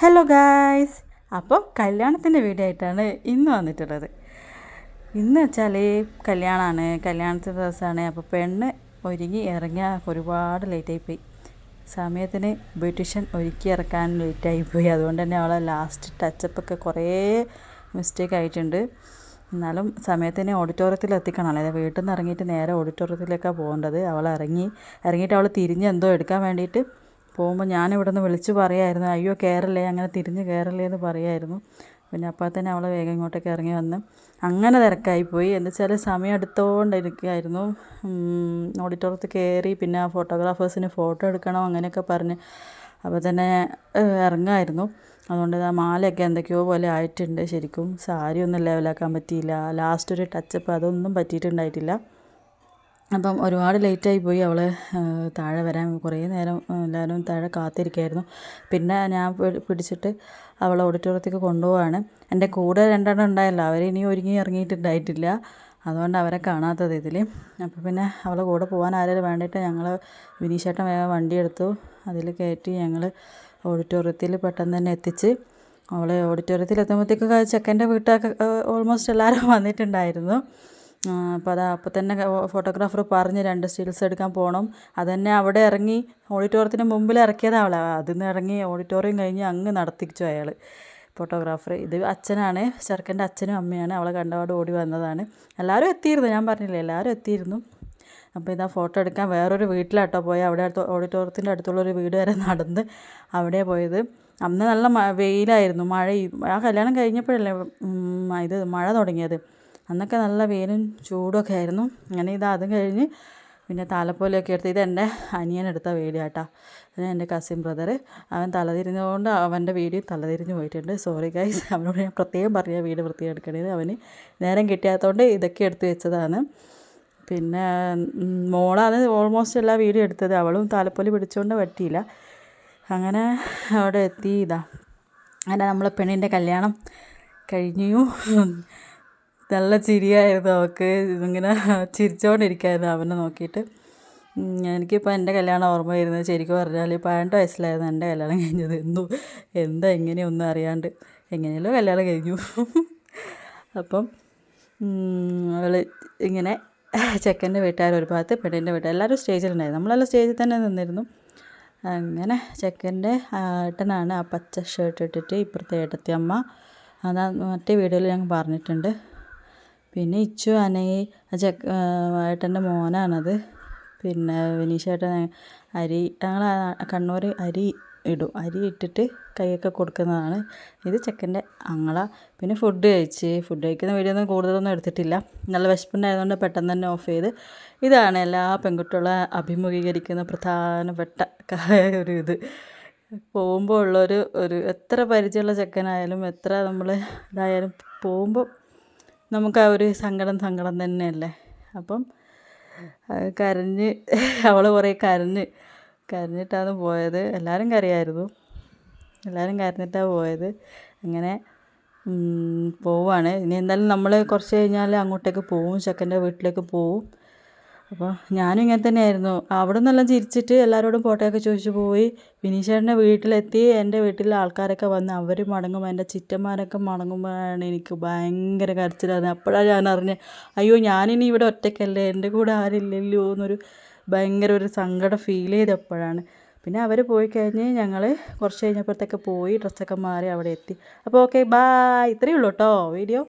Hello guys, അപ്പോൾ കല്യാണത്തിൻ്റെ video ആയിട്ടാണ് ഇന്ന് വന്നിട്ടുള്ളത്. ഇന്ന് വെച്ചാൽ കല്യാണമാണ്, കല്യാണത്തിൻ്റെ ദിവസമാണ്. അപ്പോൾ പെണ്ണ് ഒരുങ്ങി ഇറങ്ങിയ ഒരുപാട് ലേറ്റായിപ്പോയി. സമയത്തിന് ബ്യൂട്ടീഷ്യൻ ഒരുക്കി ഇറക്കാൻ ലേറ്റായിപ്പോയി. അതുകൊണ്ട് തന്നെ അവളെ ലാസ്റ്റ് ടച്ചപ്പൊക്കെ കുറേ മിസ്റ്റേക്ക് ആയിട്ടുണ്ട്. എന്നാലും സമയത്തിന് ഓഡിറ്റോറിയത്തിൽ എത്തിക്കണമല്ലോ. അതായത് വീട്ടിൽ നിന്ന് ഇറങ്ങിയിട്ട് നേരെ ഓഡിറ്റോറിയത്തിലേക്കാണ് പോകേണ്ടത്. അവൾ ഇറങ്ങിയിട്ട് അവൾ തിരിഞ്ഞ് എന്തോ എടുക്കാൻ വേണ്ടിയിട്ട് പോകുമ്പോൾ ഞാനിവിടെ നിന്ന് വിളിച്ച് പറയായിരുന്നു, അയ്യോ കയറല്ലേ, അങ്ങനെ തിരിഞ്ഞ് കയറല്ലേ എന്ന് പറയായിരുന്നു. പിന്നെ അപ്പോൾ തന്നെ അവൾ വേഗം ഇങ്ങോട്ടേക്ക് ഇറങ്ങി വന്ന് അങ്ങനെ തിരക്കായിപ്പോയി. എന്ന് വെച്ചാൽ സമയം എടുത്തുകൊണ്ടിരിക്കുകയായിരുന്നു. ഓഡിറ്റോറിയത്തിൽ കയറി പിന്നെ ആ ഫോട്ടോഗ്രാഫേഴ്സിന് ഫോട്ടോ എടുക്കണം അങ്ങനെയൊക്കെ പറഞ്ഞ് അപ്പോൾ തന്നെ ഇറങ്ങായിരുന്നു. അതുകൊണ്ട് ആ മാലയൊക്കെ എന്തൊക്കെയോ പോലെ ആയിട്ടുണ്ട്. ശരിക്കും സാരി ഒന്നും ലെവലാക്കാൻ പറ്റിയില്ല. ലാസ്റ്റ് ഒരു ടച്ചപ്പ് അതൊന്നും പറ്റിയിട്ടുണ്ടായിട്ടില്ല. അപ്പം ഒരുപാട് ലേറ്റായി പോയി. അവൾ താഴെ വരാൻ കുറേ നേരം എല്ലാവരും താഴെ കാത്തിരിക്കുകയായിരുന്നു. പിന്നെ ഞാൻ പിടിച്ചിട്ട് അവൾ ഓഡിറ്റോറിയത്തേക്ക് കൊണ്ടുപോവാണ്. എൻ്റെ കൂടെ രണ്ടെണ്ണം ഉണ്ടായല്ലോ, അവരിനി ഒരുങ്ങി ഇറങ്ങിയിട്ടുണ്ടായിട്ടില്ല. അതുകൊണ്ട് അവരെ കാണാത്തത് ഇതിൽ. അപ്പോൾ പിന്നെ അവളെ കൂടെ പോകാൻ ആരെങ്കിലും വേണ്ടിയിട്ട് ഞങ്ങൾ വിനീഷേട്ടൻ വേഗം വണ്ടി എടുത്തു. അതിൽ കയറ്റി ഞങ്ങൾ ഓഡിറ്റോറിയത്തിൽ പെട്ടെന്ന് തന്നെ എത്തിച്ച്. അവളെ ഓഡിറ്റോറിയത്തിൽ എത്തുമ്പോഴത്തേക്ക് ചെക്കൻ്റെ വീട്ടുകാർക്ക് ഓൾമോസ്റ്റ് എല്ലാവരും വന്നിട്ടുണ്ടായിരുന്നു. അപ്പോൾ തന്നെ ഫോട്ടോഗ്രാഫർ പറഞ്ഞ് 2 സ്റ്റിൽസ് എടുക്കാൻ പോകണം. അതുതന്നെ അവിടെ ഇറങ്ങി ഓഡിറ്റോറിയത്തിന് മുമ്പിൽ ഇറക്കിയതാണ് അവളെ. അതിൽ നിന്ന് ഇറങ്ങി ഓഡിറ്റോറിയം കഴിഞ്ഞ് അങ്ങ് നടത്തിച്ചു അയാൾ ഫോട്ടോഗ്രാഫർ. ഇത് അച്ഛനാണ്, ചെറുക്കൻ്റെ അച്ഛനും അമ്മയാണ്. അവളെ കണ്ടപാട് ഓടി വന്നതാണ്. എല്ലാവരും എത്തിയിരുന്നു, ഞാൻ പറഞ്ഞില്ലേ എല്ലാവരും എത്തിയിരുന്നു. അപ്പോൾ ഇതാ ഫോട്ടോ എടുക്കാൻ വേറൊരു വീട്ടിലാട്ടോ പോയത്. അവിടെ ഓഡിറ്റോറിയത്തിൻ്റെ അടുത്തുള്ളൊരു വീട് വരെ നടന്ന് അവിടെ പോയത്. അന്ന് നല്ല വെയിലായിരുന്നു, ആ കല്യാണം കഴിഞ്ഞപ്പോഴല്ലേ ഇത് മഴ തുടങ്ങിയത്. അന്നൊക്കെ നല്ല വെയിലും ചൂടൊക്കെ ആയിരുന്നു. അങ്ങനെ അതും കഴിഞ്ഞ് പിന്നെ താലപ്പൊലിയൊക്കെ എടുത്ത്, ഇതെൻ്റെ അനിയനെടുത്ത വീഡിയോ കേട്ടോ. എൻ്റെ കസിൻ ബ്രദർ. അവൻ തലതിരിഞ്ഞുകൊണ്ട് അവൻ്റെ വീഡിയോ തലതിരിഞ്ഞ് പോയിട്ടുണ്ട്. സോറി ഗൈസ്, അവനോട് ഞാൻ പ്രത്യേകം പറഞ്ഞ വീഡിയോ വൃത്തിയായി എടുക്കണത്. അവന് നേരം കിട്ടിയാത്തതുകൊണ്ട് ഇതൊക്കെ എടുത്ത് വെച്ചതാണ്. പിന്നെ മോളാണ് ഓൾമോസ്റ്റ് എല്ലാ വീഡിയോ എടുത്തത്. അവളും താലപ്പൊലി പിടിച്ചുകൊണ്ട് പറ്റിയില്ല. അങ്ങനെ അവിടെ എത്തി. അങ്ങനെ നമ്മളെ പെണ്ണിൻ്റെ കല്യാണം കഴിഞ്ഞു. നല്ല ചിരിയായിരുന്നു അവൾക്ക്. ഇങ്ങനെ ചിരിച്ചുകൊണ്ടിരിക്കുകയായിരുന്നു അവനെ നോക്കിയിട്ട്. എനിക്കിപ്പോൾ എൻ്റെ കല്യാണം ഓർമ്മ വരുന്നത് ശരിക്കും പറഞ്ഞാൽ 18 വയസ്സിലായിരുന്നു എൻ്റെ കല്യാണം കഴിഞ്ഞത്. എങ്ങനെയൊന്നും അറിയാണ്ട് എങ്ങനെയല്ലോ കല്യാണം കഴിഞ്ഞു. അപ്പം അവൾ ഇങ്ങനെ ചെക്കൻ്റെ വീട്ടുകാർ ഒരു ഭാഗത്ത്, പെണ്ണിൻ്റെ വീട്ടുകാർ എല്ലാവരും സ്റ്റേജിലുണ്ടായിരുന്നു. നമ്മളെല്ലാം സ്റ്റേജിൽ തന്നെ നിന്നിരുന്നു. അങ്ങനെ ചെക്കൻ്റെ ഏട്ടനാണ് ആ പച്ച ഷർട്ട് ഇട്ടിട്ട്, ഇപ്പുറത്തെ ഏട്ടത്തി അമ്മ. അതാ മറ്റേ വീഡിയോയിൽ ഞങ്ങൾ പറഞ്ഞിട്ടുണ്ട്. പിന്നെ ഇച്ചു അനയി ഏട്ടൻ്റെ മോനാണത്. പിന്നെ വിനീഷേട്ടൻ ഞങ്ങൾ കണ്ണൂർ അരി ഇട്ടിട്ട് കൈയൊക്കെ കൊടുക്കുന്നതാണ്. ഇത് ചെക്കൻ്റെ അങ്ങള. പിന്നെ ഫുഡ് കഴിക്കുന്ന വീഡിയോ ഒന്നും കൂടുതലൊന്നും എടുത്തിട്ടില്ല. നല്ല വിശപ്പുണ്ടായതുകൊണ്ട് പെട്ടെന്ന് തന്നെ ഓഫ് ചെയ്ത്. ഇതാണ് എല്ലാ പെൺകുട്ടികളെ അഭിമുഖീകരിക്കുന്ന പ്രധാനപ്പെട്ട ഇത്. പോകുമ്പോൾ ഉള്ളൊരു എത്ര പരിചയമുള്ള ചെക്കനായാലും എത്ര നമ്മൾ ഇതായാലും പോകുമ്പോൾ നമുക്ക് ആ ഒരു സങ്കടം തന്നെയല്ലേ. അപ്പം കരഞ്ഞ് അവൾ കുറേ കരഞ്ഞിട്ടാണ് പോയത്. എല്ലാവരും കരയായിരുന്നു, എല്ലാവരും കരഞ്ഞിട്ടാണ് പോയത്. അങ്ങനെ പോവാണ്. ഇനി എന്തായാലും നമ്മൾ കുറച്ച് കഴിഞ്ഞാൽ അങ്ങോട്ടേക്ക് പോവും, ചെക്കൻ്റെ വീട്ടിലേക്ക് പോവും. അപ്പോൾ ഞാനും ഇങ്ങനെ തന്നെയായിരുന്നു. അവിടെ നിന്നെല്ലാം ചിരിച്ചിട്ട് എല്ലാവരോടും ഫോട്ടോയൊക്കെ ചോദിച്ചു പോയി. വിനീഷേട്ടൻ്റെ വീട്ടിലെത്തി. എൻ്റെ വീട്ടിലെ ആൾക്കാരൊക്കെ വന്ന് അവർ മടങ്ങുമ്പോൾ, എൻ്റെ ചിറ്റന്മാരൊക്കെ മടങ്ങുമ്പോഴാണ് എനിക്ക് ഭയങ്കര കരച്ചിലായിരുന്നു. അപ്പോഴാണ് ഞാൻ അറിഞ്ഞത്, അയ്യോ ഞാനിനി ഇവിടെ ഒറ്റയ്ക്കല്ലേ, എൻ്റെ കൂടെ ആരില്ലല്ലോ എന്നൊരു ഭയങ്കര ഒരു സങ്കടം ഫീൽ ചെയ്തപ്പോഴാണ്. പിന്നെ അവർ പോയി കഴിഞ്ഞ് ഞങ്ങൾ കുറച്ച് കഴിഞ്ഞപ്പോഴത്തേക്ക് പോയി ഡ്രസ്സൊക്കെ മാറി അവിടെ എത്തി. അപ്പോൾ ഓക്കെ, ബായ്. ഇത്രയേ ഉള്ളൂ കേട്ടോ വീഡിയോ.